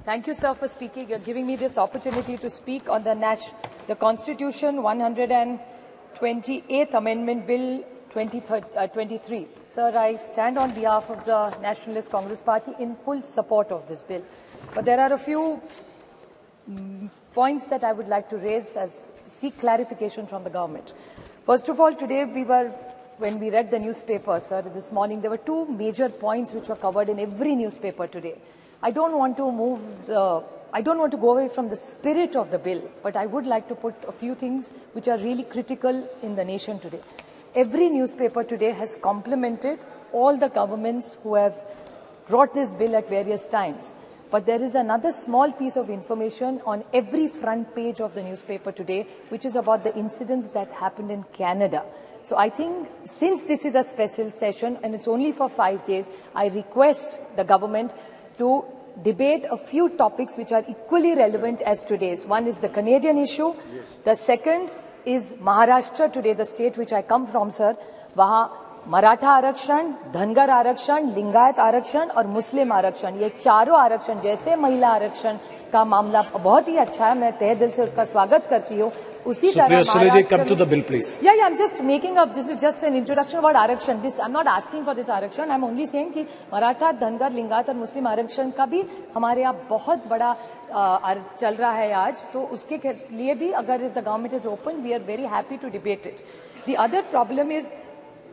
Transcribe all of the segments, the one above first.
Thank you, sir, for speaking. You're giving me this opportunity to speak on the Constitution 128th Amendment Bill 23. Sir, I stand on behalf of the Nationalist Congress Party in full support of this bill. But there are a few points that I would like to raise as seek clarification from the government. First of all, today when we read the newspaper, sir, this morning, there were two major points which were covered in every newspaper today. I don't want to go away from the spirit of the bill, but I would like to put a few things which are really critical in the nation today. Every newspaper today has complimented all the governments who have brought this bill at various times. But there is another small piece of information on every front page of the newspaper today, which is about the incidents that happened in Canada. So I think since this is a special session and it's only for 5 days, I request the government to debate a few topics which are equally relevant as today's. One is the Canadian issue. Yes. The second is Maharashtra today, the state which I come from, sir. वहाँ मराठा आरक्षण, धनगर आरक्षण, लिंगायत आरक्षण और मुस्लिम आरक्षण, ये चारों आरक्षण जैसे महिला आरक्षण का मामला बहुत ही अच्छा है, मैं तहे दिल से उसका स्वागत करती हूँ. उसी तरह come to the bill, please. Yeah, I'm just making up. This is just an introduction about आरक्षण. I'm not asking for this आरक्षण. I'm only saying कि मराठा, धनगर, लिंगायत और मुस्लिम आरक्षण का भी हमारे यहाँ बहुत बड़ा चल रहा है आज. तो उसके लिए भी अगर the government is open, we are very happy to debate it. The other problem is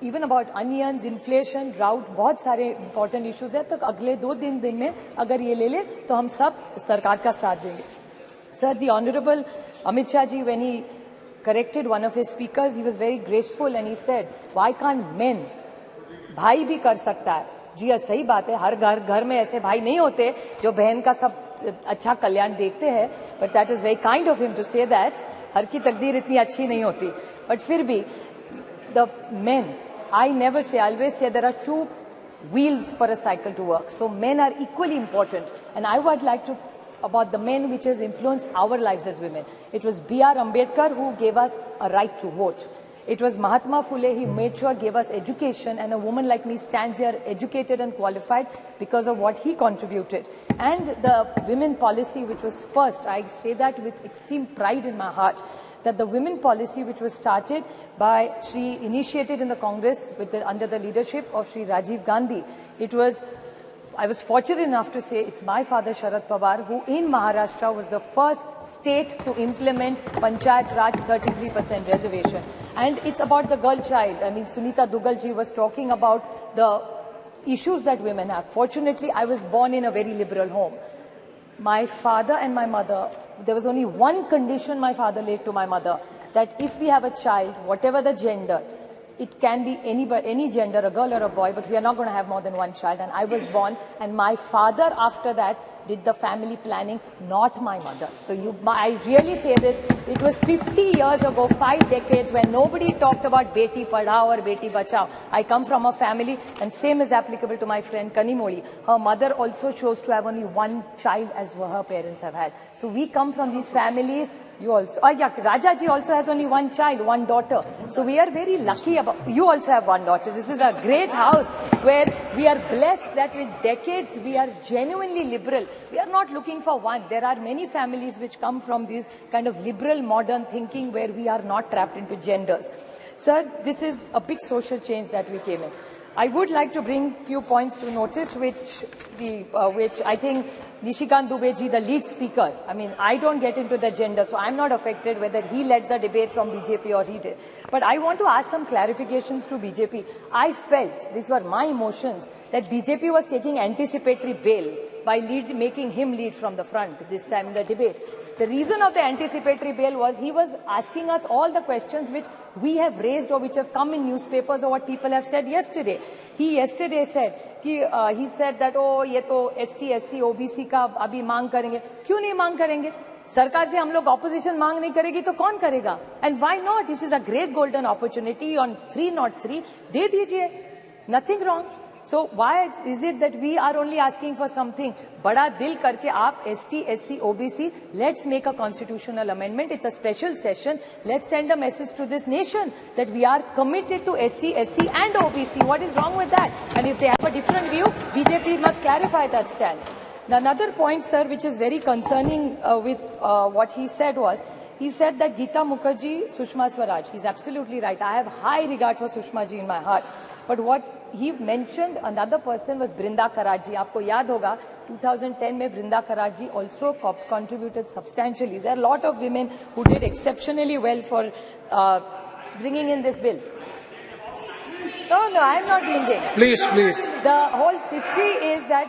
even about onions, inflation, drought, बहुत सारे important issues है. तो अगले 2 दिन में अगर ये ले ले तो हम सब सरकार का साथ देंगे. Sir, the Honorable Amit Shah ji, when he corrected one of his speakers, he was very graceful and he said, why can't men? भाई भी कर सकता है. जी सही बात है, हर घर में ऐसे भाई नहीं होते जो बहन का सब अच्छा कल्याण देखते हैं. But that is very kind of him to say that. हर की तकदीर इतनी अच्छी नहीं होती. But फिर भी, the men, I never say, I always say there are 2 wheels for a cycle to work. So men are equally important. And I would like to about the men which has influenced our lives as women. It was B.R. Ambedkar who gave us a right to vote. It was Mahatma Phule, he made sure gave us education, and a woman like me stands here educated and qualified because of what he contributed. And the women policy which was first, I say that with extreme pride in my heart, that the women policy which was started by initiated in the Congress under the leadership of Shri Rajiv Gandhi. I was fortunate enough to say it's my father Sharad Pawar who in Maharashtra was the first state to implement Panchayat Raj 33% reservation. And it's about the girl child. I mean, Sunita Dugal ji was talking about the issues that women have. Fortunately, I was born in a very liberal home. My father and my mother, there was only one condition my father laid to my mother, that if we have a child, whatever the gender, it can be any gender, a girl or a boy, but we are not going to have more than one child. And I was born, and my father after that did the family planning, not my mother. So I really say this, it was 50 years ago, 5 decades, when nobody talked about Beti Padhao or Beti Bachao. I come from a family, and same is applicable to my friend Kanimoli. Her mother also chose to have only one child as her parents have had. So we come from these families. You also, Rajaji also has only one child, one daughter. So we are very lucky you also have one daughter. This is a great house where we are blessed that with decades we are genuinely liberal. We are not looking for one. There are many families which come from this kind of liberal modern thinking where we are not trapped into genders. Sir, this is a big social change that we came in. I would like to bring few points to notice which I think Nishikant Dubey ji, the lead speaker, I mean, I don't get into the gender, so I'm not affected whether he led the debate from BJP or he did. But I want to ask some clarifications to BJP. I felt, these were my emotions, that BJP was taking anticipatory bail by making him lead from the front this time in the debate. The reason of the anticipatory bail was he was asking us all the questions which we have raised or which have come in newspapers or what people have said yesterday. He yesterday said, he said that, oh, ये तो ST, SC, OBC का अभी मांग करेंगे. क्यों नहीं मांग करेंगे? सरकार से हम लोग ऑपोजिशन मांग नहीं करेगी तो कौन करेगा? And why not? This is a great golden opportunity on 303. दे दीजिए. Nothing wrong. So why is it that we are only asking for something? बड़ा दिल करके आप ST, SC, OBC, let's make a constitutional amendment. It's a special session. Let's send a message to this nation that we are committed to ST, SC and OBC. What is wrong with that? And if they have a different view, BJP must clarify that stand. Another point, sir, which is very concerning with what he said was, he said that Geeta Mukherjee, Sushma Swaraj. He's absolutely right. I have high regard for Sushma ji in my heart. But what he mentioned, another person was Brinda Karatji. आपको याद होगा 2010 में Brinda Karatji also contributed substantially. There are a lot of women who did exceptionally well for bringing in this bill. No, I'm not yielding. Please, please. The whole history is that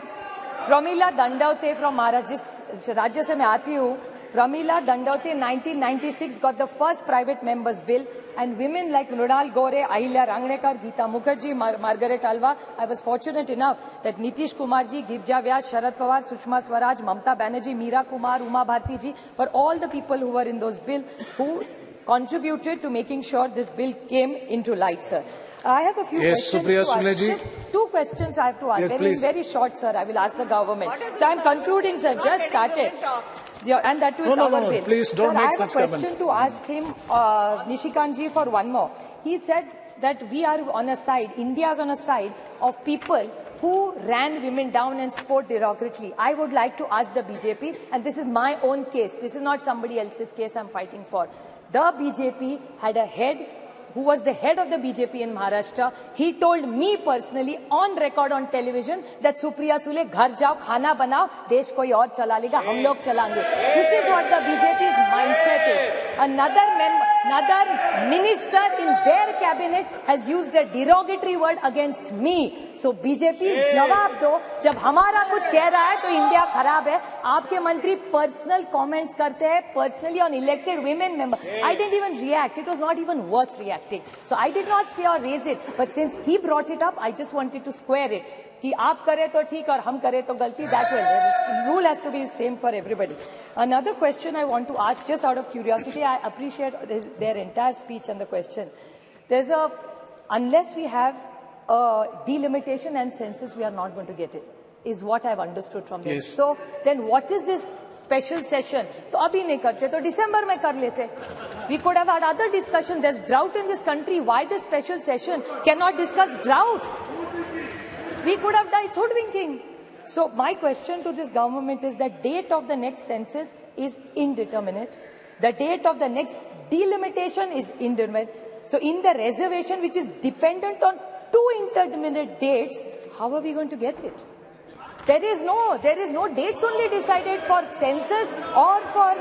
Pramila Dandavate from Maharashtra, Rajya se मैं आती हूँ, Pramila Dandavate 1996 got the first private members bill, and women like Mrunal Gore, Ahilya Rangnekar, Geeta Mukherjee, Margaret Alva. I was fortunate enough that Nitish Kumar ji, Girja Vyas, Sharad Pawar, Sushma Swaraj, Mamta Banerjee, Meera Kumar, Uma Bharti ji were all the people who were in those bills who contributed to making sure this bill came into light, sir. I have a few questions Supriya to ask. Sule ji. Just 2 questions I have to ask. Yes, very short, sir. I will ask the government. So I'm concluding, sir. Just started. Yeah, and that too is our bill. Please don't make such comments. I have a question to ask him, Nishikant ji, for one more. He said that we are on a side, India is on a side of people who ran women down and spoke derogatorily. I would like to ask the BJP, and this is my own case. This is not somebody else's case I'm fighting for. The BJP had a head who was the head of the BJP in Maharashtra. He told me personally on record on television that Supriya Sule, ghar jao, khana banao, desh koi aur chala lega, hum log chalange. This is what the BJP's mindset is. Another minister in their cabinet has used a derogatory word against me. So BJP जवाब दो, जब हमारा कुछ कह रहा है तो India खराब है. आपके मंत्री पर्सनल कमेंट्स करते हैं personally on elected women member. I didn't even react. It was not even worth reacting. So I did not say or raise it. But since he brought it up, I just wanted to square it. कि आप करें तो ठीक और हम करें तो गलती. That way, the rule has to be the same for everybody. Another question I want to ask, just out of curiosity, I appreciate their entire speech and the questions. Unless we have delimitation and census, we are not going to get it, is what I've understood from them. Yes. So then what is this special session? तो अभी नहीं करते तो December में कर लेते. We could have had other discussions. There's drought in this country. Why this special session? Cannot discuss drought. We could have done hoodwinking. So my question to this government is the date of the next census is indeterminate. The date of the next delimitation is indeterminate. So in the reservation, which is dependent on 2 indeterminate dates, how are we going to get it? There is no dates only decided for census or for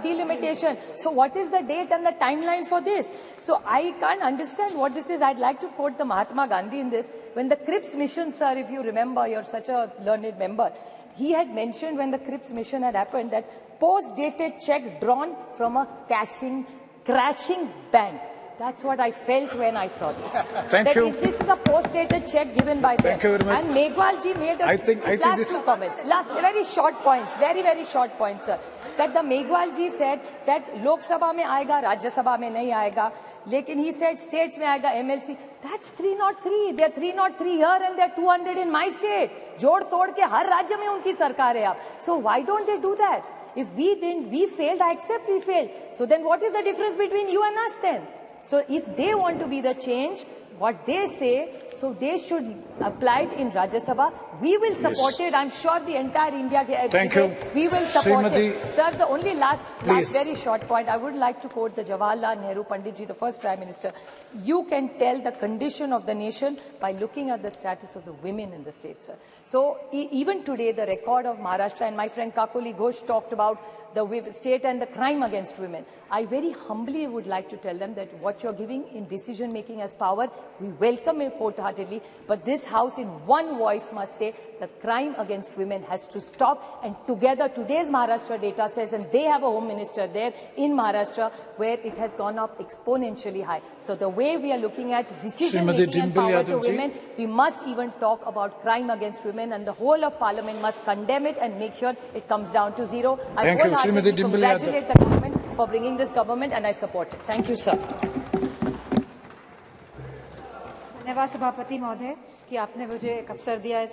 delimitation. So what is the date and the timeline for this? So I can't understand what this is. I'd like to quote the Mahatma Gandhi in this. When the Cripps mission, sir, if you remember, you're such a learned member, he had mentioned when the Cripps mission had happened that post-dated check drawn from a crashing bank. That's what I felt when I saw this. Thank you. This is a post-dated check given by them. Thank you very much. And Megwal ji made a last 2 comments. Very short points, very short points, sir. That the Megwal ji said that Lok Sabha mein aayega, Rajya Sabha mein nahi aayega. Lekin he said states mein aayega, MLC. That's 303. They're 303 here and they're 200 in my state. Jod tod ke har rajya mein unki sarkar hai aap. So why don't they do that? If we failed, I accept we failed. So then what is the difference between you and us then? So if they want to be the change, what they say, so they should apply it in Rajya Sabha. We will support it. I'm sure the entire India Thank you. We will support Srimati, it. Sir, the only last very short point, I would like to quote the Jawaharlal Nehru Pandit ji, the first Prime Minister. You can tell the condition of the nation by looking at the status of the women in the state, sir. So even today, the record of Maharashtra, and my friend Kakoli Ghosh talked about the state and the crime against women. I very humbly would like to tell them that what you're giving in decision-making as power, we welcome it wholeheartedly, but this House in one voice must say that crime against women has to stop, and together today's Maharashtra data says, and they have a Home Minister there in Maharashtra, where it has gone up exponentially high. So the way we are looking at decision-making and power to women, we must even talk about crime against women, and the whole of Parliament must condemn it and make sure it comes down to zero. I wholeheartedly congratulate the government for bringing this government, and I support it. Thank you, sir. धन्यवाद सभापति महोदय कि आपने मुझे एक अवसर दिया है।